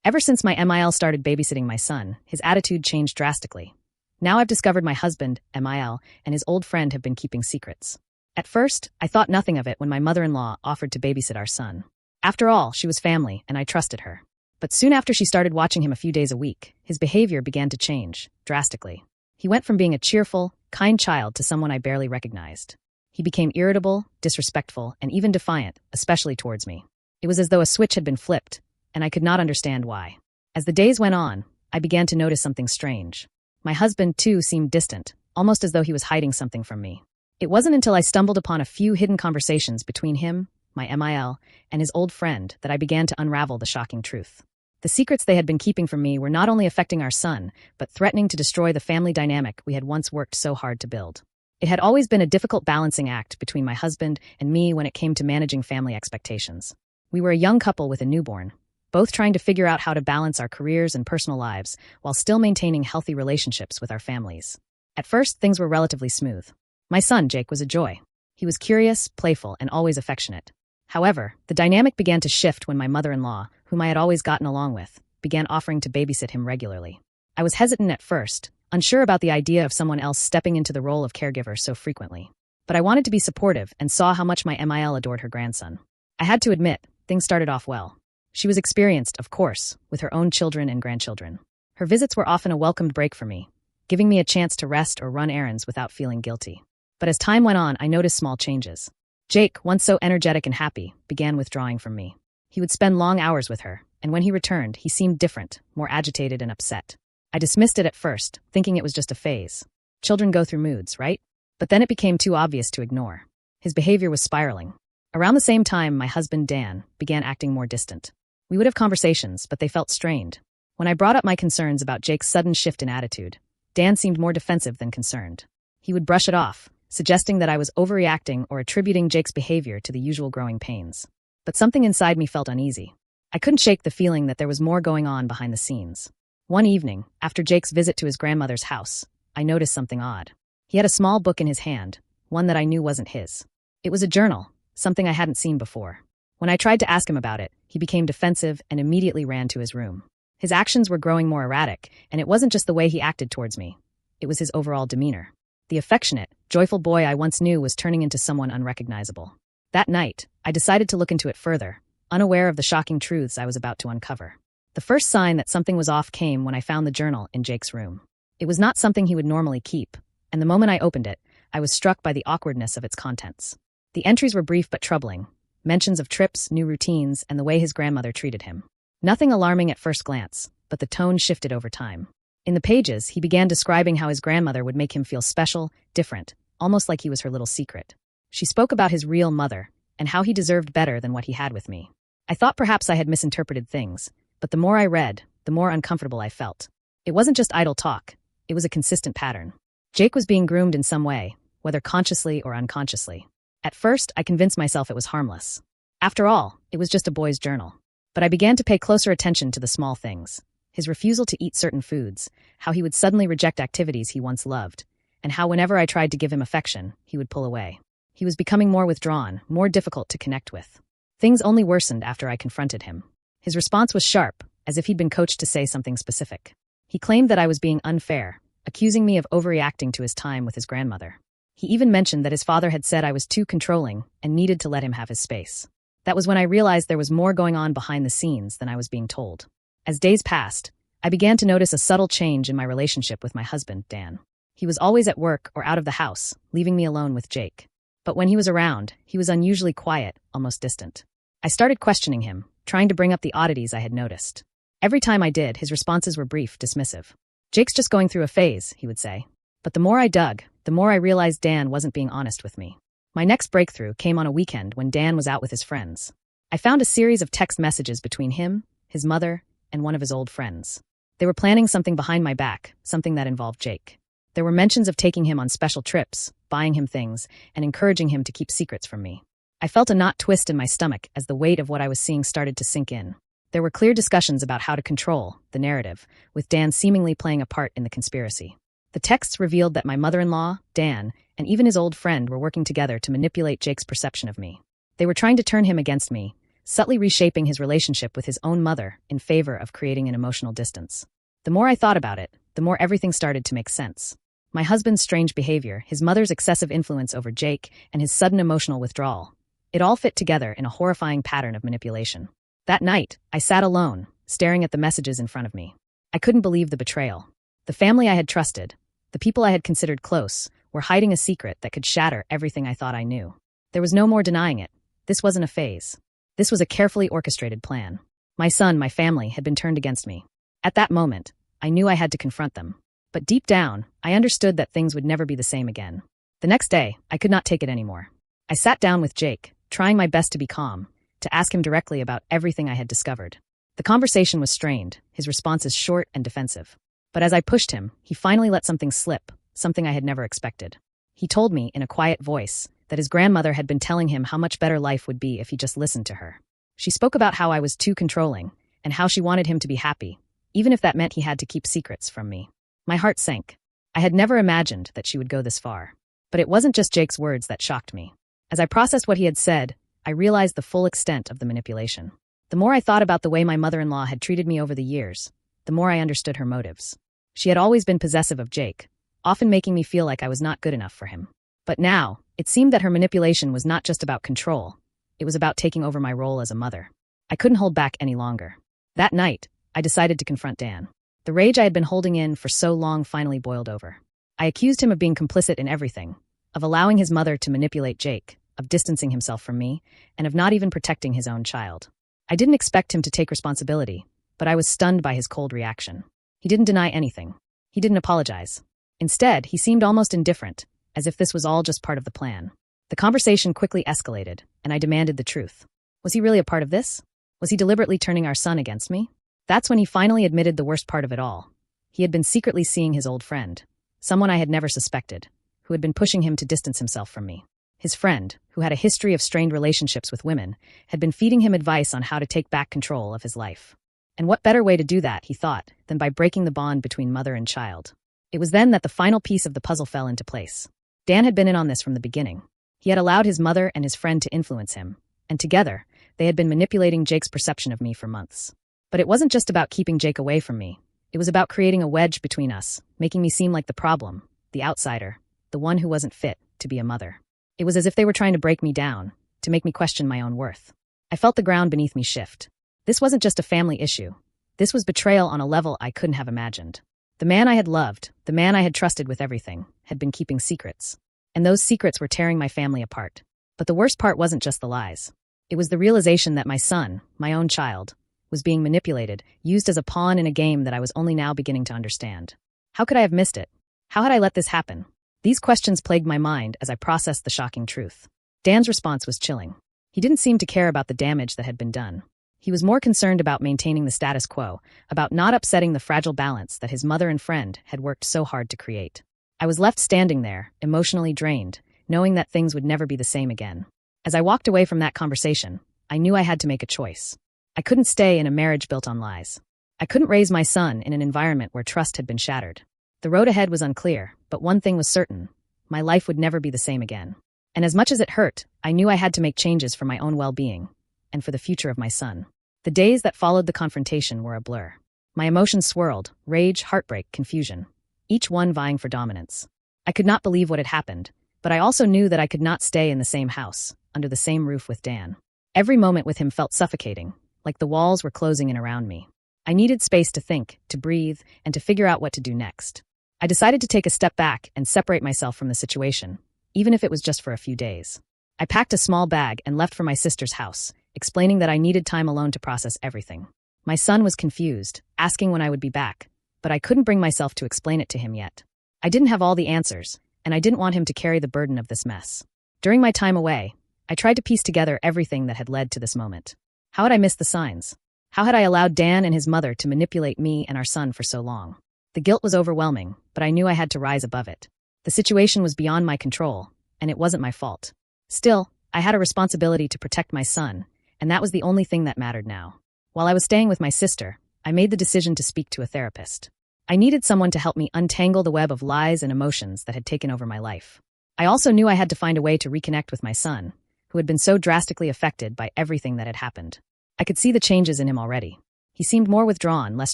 Ever since my MIL started babysitting my son, his attitude changed drastically. Now I've discovered my husband, MIL, and his old friend have been keeping secrets. At first, I thought nothing of it when my mother-in-law offered to babysit our son. After all, she was family, and I trusted her. But soon after she started watching him a few days a week, his behavior began to change, drastically. He went from being a cheerful, kind child to someone I barely recognized. He became irritable, disrespectful, and even defiant, especially towards me. It was as though a switch had been flipped, and I could not understand why. As the days went on, I began to notice something strange. My husband, too, seemed distant, almost as though he was hiding something from me. It wasn't until I stumbled upon a few hidden conversations between him, my MIL, and his old friend that I began to unravel the shocking truth. The secrets they had been keeping from me were not only affecting our son, but threatening to destroy the family dynamic we had once worked so hard to build. It had always been a difficult balancing act between my husband and me when it came to managing family expectations. We were a young couple with a newborn, both trying to figure out how to balance our careers and personal lives while still maintaining healthy relationships with our families. At first, things were relatively smooth. My son, Jake, was a joy. He was curious, playful, and always affectionate. However, the dynamic began to shift when my mother-in-law, whom I had always gotten along with, began offering to babysit him regularly. I was hesitant at first, unsure about the idea of someone else stepping into the role of caregiver so frequently. But I wanted to be supportive and saw how much my MIL adored her grandson. I had to admit, things started off well. She was experienced, of course, with her own children and grandchildren. Her visits were often a welcomed break for me, giving me a chance to rest or run errands without feeling guilty. But as time went on, I noticed small changes. Jake, once so energetic and happy, began withdrawing from me. He would spend long hours with her, and when he returned, he seemed different, more agitated and upset. I dismissed it at first, thinking it was just a phase. Children go through moods, right? But then it became too obvious to ignore. His behavior was spiraling. Around the same time, my husband, Dan, began acting more distant. We would have conversations, but they felt strained. When I brought up my concerns about Jake's sudden shift in attitude, Dan seemed more defensive than concerned. He would brush it off, suggesting that I was overreacting or attributing Jake's behavior to the usual growing pains. But something inside me felt uneasy. I couldn't shake the feeling that there was more going on behind the scenes. One evening, after Jake's visit to his grandmother's house, I noticed something odd. He had a small book in his hand, one that I knew wasn't his. It was a journal, something I hadn't seen before. When I tried to ask him about it, he became defensive and immediately ran to his room. His actions were growing more erratic, and it wasn't just the way he acted towards me. It was his overall demeanor. The affectionate, joyful boy I once knew was turning into someone unrecognizable. That night, I decided to look into it further, unaware of the shocking truths I was about to uncover. The first sign that something was off came when I found the journal in Jake's room. It was not something he would normally keep, and the moment I opened it, I was struck by the awkwardness of its contents. The entries were brief but troubling, mentions of trips, new routines, and the way his grandmother treated him. Nothing alarming at first glance, but the tone shifted over time. In the pages, he began describing how his grandmother would make him feel special, different, almost like he was her little secret. She spoke about his real mother, and how he deserved better than what he had with me. I thought perhaps I had misinterpreted things, but the more I read, the more uncomfortable I felt. It wasn't just idle talk, it was a consistent pattern. Jake was being groomed in some way, whether consciously or unconsciously. At first, I convinced myself it was harmless. After all, it was just a boy's journal. But I began to pay closer attention to the small things. His refusal to eat certain foods, how he would suddenly reject activities he once loved, and how whenever I tried to give him affection, he would pull away. He was becoming more withdrawn, more difficult to connect with. Things only worsened after I confronted him. His response was sharp, as if he'd been coached to say something specific. He claimed that I was being unfair, accusing me of overreacting to his time with his grandmother. He even mentioned that his father had said I was too controlling and needed to let him have his space. That was when I realized there was more going on behind the scenes than I was being told. As days passed, I began to notice a subtle change in my relationship with my husband, Dan. He was always at work or out of the house, leaving me alone with Jake. But when he was around, he was unusually quiet, almost distant. I started questioning him, trying to bring up the oddities I had noticed. Every time I did, his responses were brief, dismissive. "Jake's just going through a phase," he would say. But the more I dug, the more I realized Dan wasn't being honest with me. My next breakthrough came on a weekend when Dan was out with his friends. I found a series of text messages between him, his mother, and one of his old friends. They were planning something behind my back, something that involved Jake. There were mentions of taking him on special trips, buying him things, and encouraging him to keep secrets from me. I felt a knot twist in my stomach as the weight of what I was seeing started to sink in. There were clear discussions about how to control the narrative, with Dan seemingly playing a part in the conspiracy. The texts revealed that my mother-in-law, Dan, and even his old friend were working together to manipulate Jake's perception of me. They were trying to turn him against me, subtly reshaping his relationship with his own mother in favor of creating an emotional distance. The more I thought about it, the more everything started to make sense. My husband's strange behavior, his mother's excessive influence over Jake, and his sudden emotional withdrawal. It all fit together in a horrifying pattern of manipulation. That night, I sat alone, staring at the messages in front of me. I couldn't believe the betrayal. The family I had trusted, the people I had considered close, were hiding a secret that could shatter everything I thought I knew. There was no more denying it. This wasn't a phase. This was a carefully orchestrated plan. My son, my family, had been turned against me. At that moment, I knew I had to confront them. But deep down, I understood that things would never be the same again. The next day, I could not take it anymore. I sat down with Jake, trying my best to be calm, to ask him directly about everything I had discovered. The conversation was strained, his responses short and defensive. But as I pushed him, he finally let something slip, something I had never expected. He told me, in a quiet voice, that his grandmother had been telling him how much better life would be if he just listened to her. She spoke about how I was too controlling, and how she wanted him to be happy, even if that meant he had to keep secrets from me. My heart sank. I had never imagined that she would go this far. But it wasn't just Jake's words that shocked me. As I processed what he had said, I realized the full extent of the manipulation. The more I thought about the way my mother-in-law had treated me over the years, the more I understood her motives. She had always been possessive of Jake, often making me feel like I was not good enough for him. But now, it seemed that her manipulation was not just about control. It was about taking over my role as a mother. I couldn't hold back any longer. That night, I decided to confront Dan. The rage I had been holding in for so long finally boiled over. I accused him of being complicit in everything, of allowing his mother to manipulate Jake, of distancing himself from me, and of not even protecting his own child. I didn't expect him to take responsibility, but I was stunned by his cold reaction. He didn't deny anything. He didn't apologize. Instead, he seemed almost indifferent, as if this was all just part of the plan. The conversation quickly escalated, and I demanded the truth. Was he really a part of this? Was he deliberately turning our son against me? That's when he finally admitted the worst part of it all. He had been secretly seeing his old friend, someone I had never suspected, who had been pushing him to distance himself from me. His friend, who had a history of strained relationships with women, had been feeding him advice on how to take back control of his life. And what better way to do that, he thought, than by breaking the bond between mother and child. It was then that the final piece of the puzzle fell into place. Dan had been in on this from the beginning. He had allowed his mother and his friend to influence him, and together, they had been manipulating Jake's perception of me for months. But it wasn't just about keeping Jake away from me. It was about creating a wedge between us, making me seem like the problem, the outsider, the one who wasn't fit to be a mother. It was as if they were trying to break me down, to make me question my own worth. I felt the ground beneath me shift. This wasn't just a family issue. This was betrayal on a level I couldn't have imagined. The man I had loved, the man I had trusted with everything, had been keeping secrets. And those secrets were tearing my family apart. But the worst part wasn't just the lies. It was the realization that my son, my own child, was being manipulated, used as a pawn in a game that I was only now beginning to understand. How could I have missed it? How had I let this happen? These questions plagued my mind as I processed the shocking truth. Dan's response was chilling. He didn't seem to care about the damage that had been done. He was more concerned about maintaining the status quo, about not upsetting the fragile balance that his mother and friend had worked so hard to create. I was left standing there, emotionally drained, knowing that things would never be the same again. As I walked away from that conversation, I knew I had to make a choice. I couldn't stay in a marriage built on lies. I couldn't raise my son in an environment where trust had been shattered. The road ahead was unclear, but one thing was certain. My life would never be the same again. And as much as it hurt, I knew I had to make changes for my own well-being, and for the future of my son. The days that followed the confrontation were a blur. My emotions swirled, rage, heartbreak, confusion, each one vying for dominance. I could not believe what had happened, but I also knew that I could not stay in the same house, under the same roof with Dan. Every moment with him felt suffocating, like the walls were closing in around me. I needed space to think, to breathe, and to figure out what to do next. I decided to take a step back and separate myself from the situation, even if it was just for a few days. I packed a small bag and left for my sister's house, explaining that I needed time alone to process everything. My son was confused, asking when I would be back, but I couldn't bring myself to explain it to him yet. I didn't have all the answers, and I didn't want him to carry the burden of this mess. During my time away, I tried to piece together everything that had led to this moment. How had I missed the signs? How had I allowed Dan and his mother to manipulate me and our son for so long? The guilt was overwhelming, but I knew I had to rise above it. The situation was beyond my control, and it wasn't my fault. Still, I had a responsibility to protect my son, and that was the only thing that mattered now. While I was staying with my sister, I made the decision to speak to a therapist. I needed someone to help me untangle the web of lies and emotions that had taken over my life. I also knew I had to find a way to reconnect with my son, who had been so drastically affected by everything that had happened. I could see the changes in him already. He seemed more withdrawn, less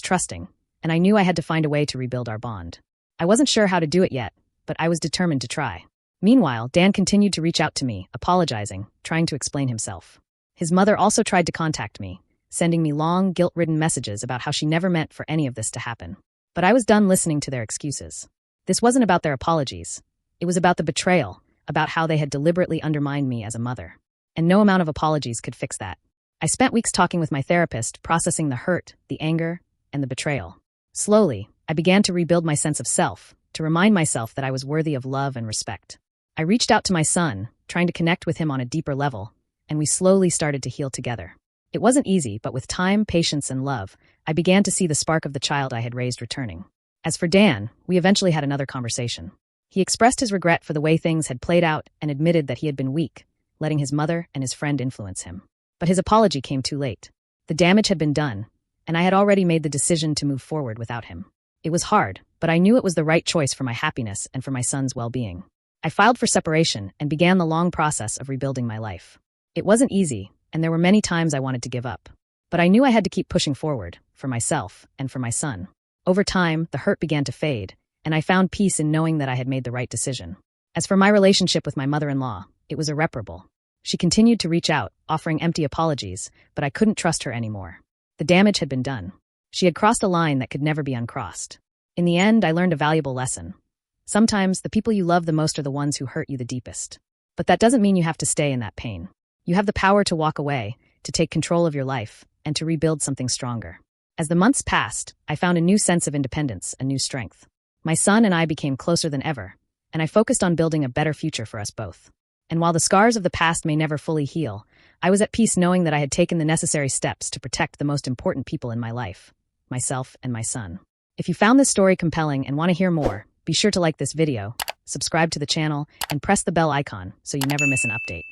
trusting, and I knew I had to find a way to rebuild our bond. I wasn't sure how to do it yet, but I was determined to try. Meanwhile, Dan continued to reach out to me, apologizing, trying to explain himself. His mother also tried to contact me, sending me long, guilt-ridden messages about how she never meant for any of this to happen. But I was done listening to their excuses. This wasn't about their apologies. It was about the betrayal, about how they had deliberately undermined me as a mother. And no amount of apologies could fix that. I spent weeks talking with my therapist, processing the hurt, the anger, and the betrayal. Slowly, I began to rebuild my sense of self, to remind myself that I was worthy of love and respect. I reached out to my son, trying to connect with him on a deeper level, and we slowly started to heal together. It wasn't easy, but with time, patience, and love, I began to see the spark of the child I had raised returning. As for Dan, we eventually had another conversation. He expressed his regret for the way things had played out and admitted that he had been weak, letting his mother and his friend influence him. But his apology came too late. The damage had been done, and I had already made the decision to move forward without him. It was hard, but I knew it was the right choice for my happiness and for my son's well-being. I filed for separation and began the long process of rebuilding my life. It wasn't easy, and there were many times I wanted to give up. But I knew I had to keep pushing forward, for myself and for my son. Over time, the hurt began to fade, and I found peace in knowing that I had made the right decision. As for my relationship with my mother-in-law, it was irreparable. She continued to reach out, offering empty apologies, but I couldn't trust her anymore. The damage had been done. She had crossed a line that could never be uncrossed. In the end, I learned a valuable lesson. Sometimes, the people you love the most are the ones who hurt you the deepest. But that doesn't mean you have to stay in that pain. You have the power to walk away, to take control of your life, and to rebuild something stronger. As the months passed, I found a new sense of independence, a new strength. My son and I became closer than ever, and I focused on building a better future for us both. And while the scars of the past may never fully heal, I was at peace knowing that I had taken the necessary steps to protect the most important people in my life, myself and my son. If you found this story compelling and want to hear more, be sure to like this video, subscribe to the channel, and press the bell icon so you never miss an update.